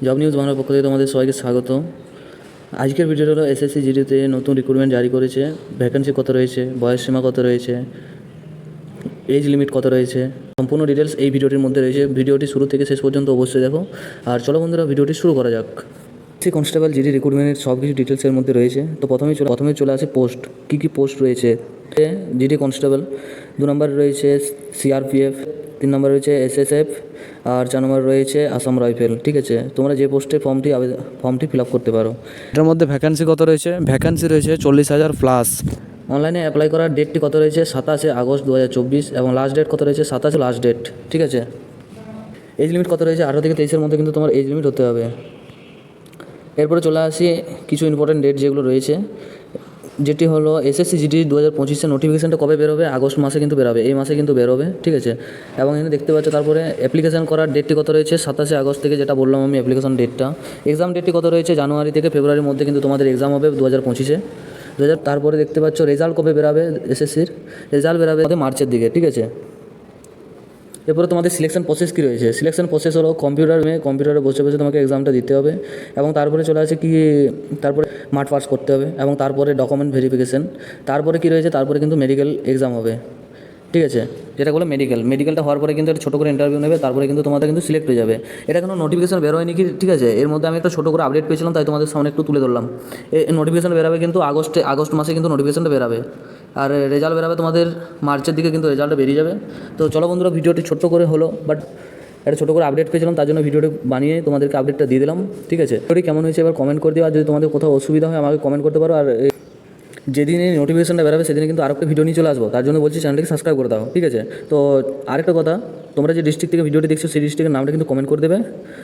Job news বাংলার পক্ষ থেকে তোমাদের সবাইকে স্বাগত। আজকের ভিডিওটা হলো এসএসসি জিডিতে নতুন রিক্রুটমেন্ট জারি করেছে। ভ্যাকেন্সি কত রয়েছে, বয়স সীমা কত রয়েছে, এজ লিমিট কত রয়েছে, সম্পূর্ণ ডিটেলস এই ভিডিওটির মধ্যে রয়েছে। ভিডিওটি শুরু থেকে শেষ পর্যন্ত অবশ্যই দেখো। আর চলো বন্ধুরা, ভিডিওটি শুরু করা যাক। এসএসসি কনস্টেবল জিডি রিক্রুটমেন্টের সব কিছু ডিটেলসের মধ্যে রয়েছে। তো প্রথমে চলে আসে পোস্ট, কী পোস্ট রয়েছে। জিডি কনস্টেবল, 2 নম্বরে রয়েছে সিআরপিএফ, 3 নম্বরে রয়েছে এসএসএফ, আর 4 নম্বরে রয়েছে আসাম রাইফেল। ঠিক আছে, তোমরা যে পোস্টে ফর্মটি ফিল আপ করতে পারো। এটার মধ্যে ভ্যাকান্সি কত রয়েছে? ভ্যাকান্সি রয়েছে 40,000 প্লাস। অনলাইনে অ্যাপ্লাই করার ডেটটি কত রয়েছে? 27 আগস্ট 2024 এবং লাস্ট ডেট কত রয়েছে? 27 লাস্ট ডেট। ঠিক আছে, এজ লিমিট কত রয়েছে? 18 থেকে 23-এর মধ্যে কিন্তু তোমার এজ লিমিট হতে হবে। এরপরে চলে আসি কিছু ইম্পর্টেন্ট ডেট যেগুলো রয়েছে, যেটি হলো এসএসসি জিডি 2025-এর নোটিফিকেশানটা কবে বেরোবে? আগস্ট মাসে কিন্তু বেরোবে, এই মাসে কিন্তু বেরোবে। ঠিক আছে, এবং এখানে দেখতে পাচ্ছ তারপরে অ্যাপ্লিকেশান করার ডেটটি কত রয়েছে? 27 আগস্ট থেকে, যেটা বললাম আমি অ্যাপ্লিকেশান ডেটটা। এক্সাম ডেটটি কত রয়েছে? জানুয়ারি থেকে ফেব্রুয়ারির মধ্যে কিন্তু তোমাদের এক্সাম হবে 2025-এ। তারপরে দেখতে পাচ্ছ রেজাল্ট কবে বেরাবে এসএসসির? রেজাল্ট বেরাবে মার্চের দিকে। ঠিক আছে, এরপরে তোমাদের সিলেকশন প্রসেস কী রয়েছে? সিলেকশন প্রসেস হলো কম্পিউটারে বসে বসে তোমাকে এক্সামটা দিতে হবে, এবং তারপরে চলে আসে কি, তারপরে মাঠ পাস করতে হবে, এবং তারপরে ডকুমেন্ট ভেরিফিকেশন। তারপরে কী রয়েছে? তারপরে কিন্তু মেডিকেল এক্সাম হবে। ঠিক আছে, যেটা বলে মেডিকেলটা হওয়ার পরে কিন্তু একটা ছোটো করে ইন্টারভিউ নেবে, তারপরে কিন্তু তোমাদের কিন্তু সিলেক্ট হয়ে যাবে। এটা কোনো নোটিফিকেশন বেরোয়নি কি? ঠিক আছে, এর মধ্যে আমি একটা ছোটো করে আপডেট পেয়েছিলাম, তাই তোমাদের সামনে একটু তুলে ধরলাম। এই নোটিফিকেশন বেরাবে কিন্তু আগস্ট মাসে কিন্তু নোটিফিকেশনটা বেরাবে, আর রেজাল্ট বেরাবে তোমাদের মার্চের দিকে কিন্তু রেজাল্টটা বেরিয়ে যাবে। তো চলো বন্ধুরা, ভিডিওটি ছোট্ট করে হলো, বাট একটা ছোটো করে আপডেট পেয়েছিলাম, তার জন্য ভিডিওটি বানিয়ে তোমাদেরকে আপডেটটা দিয়ে দিলাম। ঠিক আছে, ভিডিওটি কেমন হয়েছে এবার কমেন্ট করে দিও, আর যদি তোমাদের কোথাও অসুবিধা হয় আমাকে কমেন্ট করতে পারো। আর যেদিন এই নোটিফিকেশনটা বেরোবে সেদিনে কিন্তু আরেকটা ভিডিও নিয়ে চলে আসবো, তার জন্য বলছি চ্যানেলটিকে সাবস্ক্রাইব করে দাও। ঠিক আছে, তো আরেকটা কথা, তোমরা যে ডিস্ট্রিক্ট থেকে ভিডিওটি দেখছো সেই ডিস্ট্রিক্টের নামটা কিন্তু কমেন্ট করে দেবে।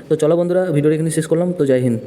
তো চলো বন্ধুরা, ভিডিওটি এখানে শেষ করলাম। তো জয় হিন্দ।